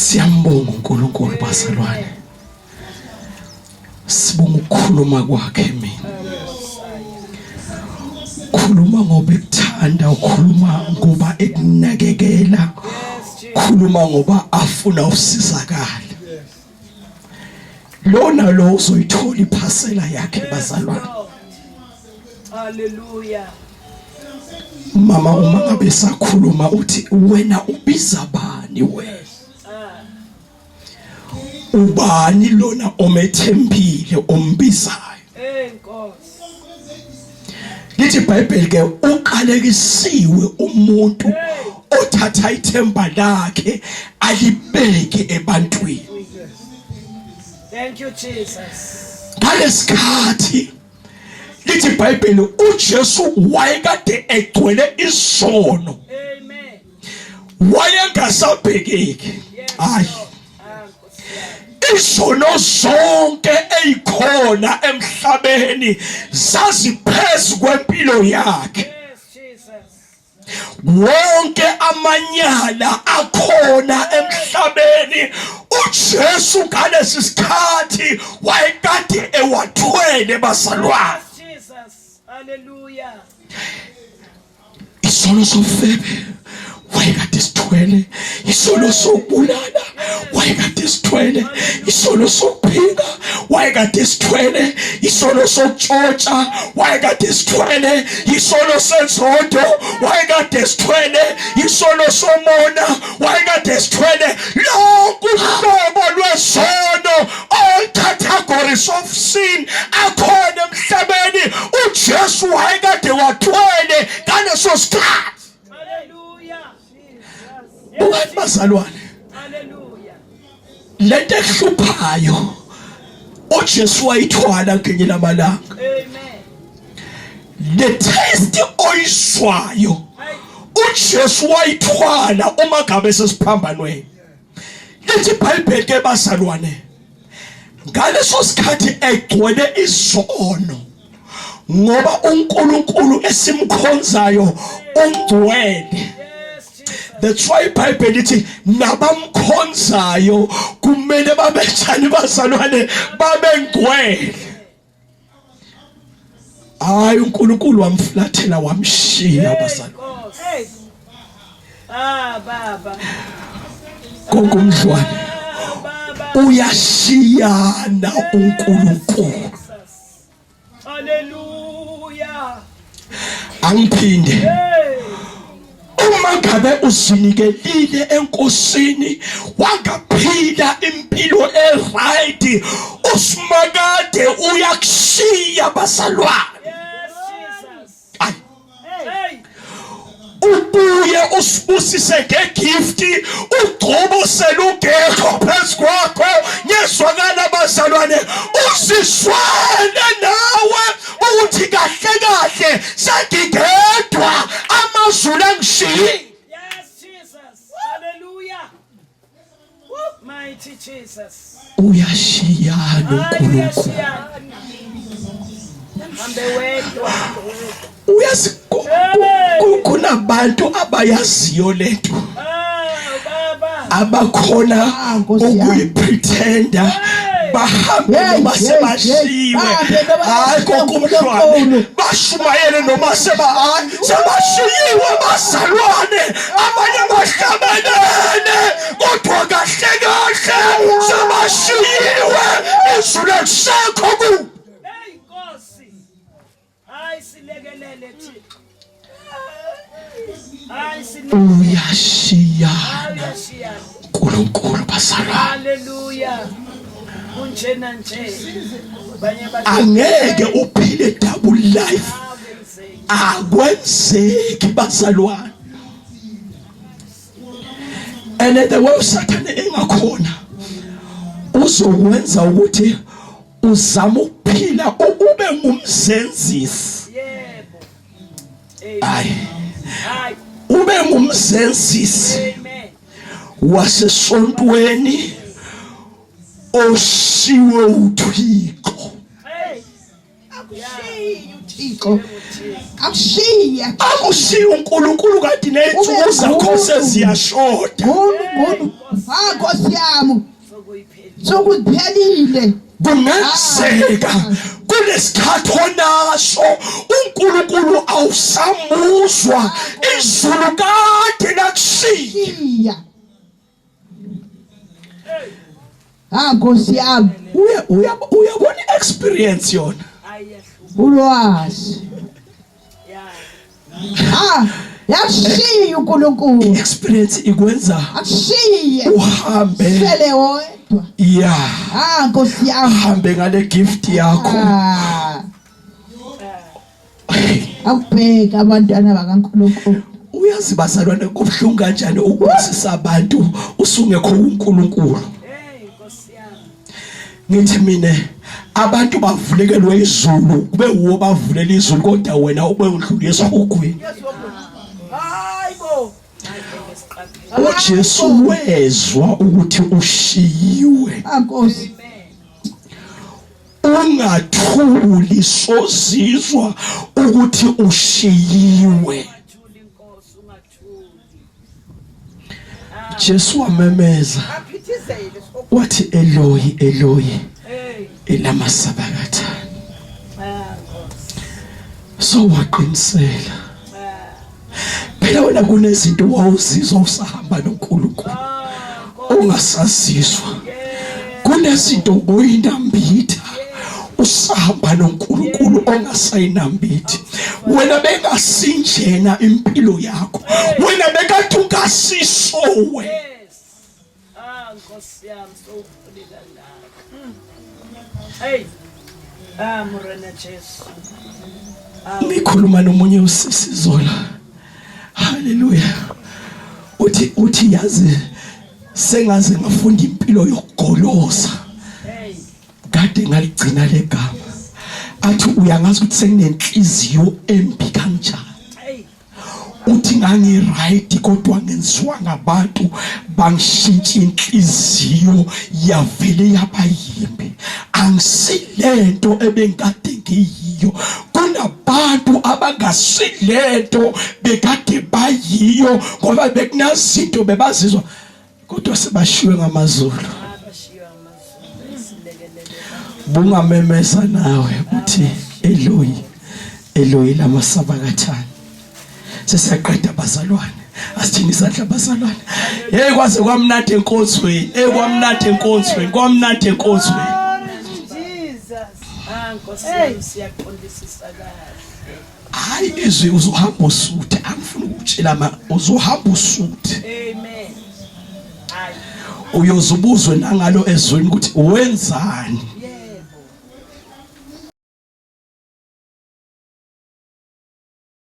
Siyambonga uNkulunkulu bazalwane. Sibonga ukukhuluma kwakhe mina. Khuluma ngoba ekuthanda, ukhuluma ngoba ekunakekela, khuluma ngoba afuna usizakala. Lona lo uzoyithola iphasela yakhe bazalwane. Hallelujah. Mama uma ngabe sakhuluma uthi wena ubiza bani wena? Ubani lona omethembile ombizayo? Nkosi. Lithi iBhayibheli ke uqalekisiwe umuntu othatha ithemba lakhe alibeke ebantwini. Thank you Jesus. Ngalesikhathi lithi iBhayibheli uJesu wayekade egcwele isono. Amen. Wayengasabhekeki. Hayi. Isono zonke ezikhona emhlabeni zaziphezu kwempilo yakhe. Yes Jesus. Wonke amanyala akhona emhlabeni uJesu ngalesi sikhathi wayekade ewathwele bazalwane. Jesus. Hallelujah. Isono sofebe wayekade sithwele, isono sokubulala wayekade sithwele, isono sokuphinga wayekade sithwele, isono sokutshontsha wayekade sithwele, isono senzondo wayekade sithwele, isono somona wayekade sithwele. Lonke uhlobo lwesono, all categories of sin akhona emhlabeni uJesu wayekade wathwele ngaleso sikhathi. Bukathi bazalwane, lento ehluphayo uJesu wayithwala ngenye lamalanga. Amen. The taste oyiswayo uJesu wayithwala uma ngabe sesiphambanweni. Lithi iBhayibheli ke bazalwane, ngaleso sikhathi egcwele izono ngoba uNkulunkulu esimkhonzayo ungcwele. That's why iBhayibheli lithi nabamkhonzayo kumele babethani bazalwane, babengcwele. Hayi uNkulunkulu wamflathela wamshiya bazalwane. Baba. Kokumdlwane uyashiyana uNkulunkulu. Hallelujah. Angiphinde. Uma ngabe uzinikelile enkosini wangaphila impilo eright, usimakade uyakushiya bazalwane. Yes Jesus. Hey. Ubuye usibusise ngegift, ugcobo selungekho phezu kwakho. Yezwakala bazalwane, usishwane nawe ukuthi kahle kahle sengingedwa amazulu angishiyi. Yes Jesus. Hallelujah. Mighty Jesus. Uyashiyana uNkulunkulu. Hambe wedwa. Uyazi kunabantu abayaziyo lento, Baba. abakhona ukuyipretenda, bahambe noma sebashiwe. Hayi kokumdlwane bashumayele noma sebashiyiwe bazalwane. Abanye bahlabelene kodwa kahle kahle sebashiyiwe. Izulu lisekho ku. Hey Nkosi. Hayi silekelele Thixo. Uyashiyana uNkulunkulu bazalwane. Hallelujah. Kunjena nje. Angeke uphile double life. Akwenzeki bazalwane. And the way uSathane engakhona uzokwenza ukuthi uzama ukuphila ube ngumzenzisi. Yebo. Hayi. Ube ngumzenzisi. Amen. Wasesontweni oshiwe uThixo. Hey. uThixo akushiye akushiye uNkulunkulu kanti nezinsuku zakho seziyashoda ngolu Nkosi yami sokuphelile kungenzeka kulesikhathi onaso uNkulunkulu awusamuzwa izulu kade lakushiya Nkosi yami uyabona experience yona ulwazi yakushiya uNkulunkulu experience ikwenza akushiye uhambe sele wedwa Nkosi yami hambe ngale gift yakho awubheka abantwana bakaNkulunkulu uyazi bazalwane kubhlungu kanjani ukusisa abantu usungekho uNkulunkulu ngithi mina abantu bavulekelwe izulu kube uwo bavulela izulu kodwa wena ube udluliswa ugwini hayibo uJesu wezwa ukuthi ushiyiwe Nkosi ungathuli sozizwa ukuthi ushiyiwe Jesu wamemeza wathi Eloi Eloi elama sabakatha so waqinisela phela wena kunezinto wawuzizwa usahamba noNkulunkulu ungasazizwa kunezinto oyinambitha usahamba noNkulunkulu ongasayinambithi wena bengasinjena impilo yakho wena bekade ungasisowe Nkosi yami sowuphulela la hey Morena Jesu ngikhuluma nomunye usisi Zola haleluya uthi yazi sengaze ngafunda impilo yokugoloza kade ngaligcina legama athi uyangazi ukuthi senginenhliziyo embi kanjani uthi ngangi right kodwa ngenziwa ngabantu bangishintsha inhliziyo yavele yabayimbi angisilento ebengikade ngiyiyo kunabantu abangasilento bekade bayiyo ngoba bekunazinto bebazizwa kodwa sebashiwe ngamazulu bungamemeza nawe uthi Eloi Eloi lama sabakathana sesiyaqeda bazalwane asithini isandla bazalwane hey kwaze kwamnatha enkonzweni kwamnatha enkonzweni kwamnatha enkonzweni Jesus Nkosi siyaqondisisa kahle hayi izwi uzohamba usuthe angifuni ukutshela uzohamba usuthe amen uyozubuzwe nangalo ezweni ukuthi wenzani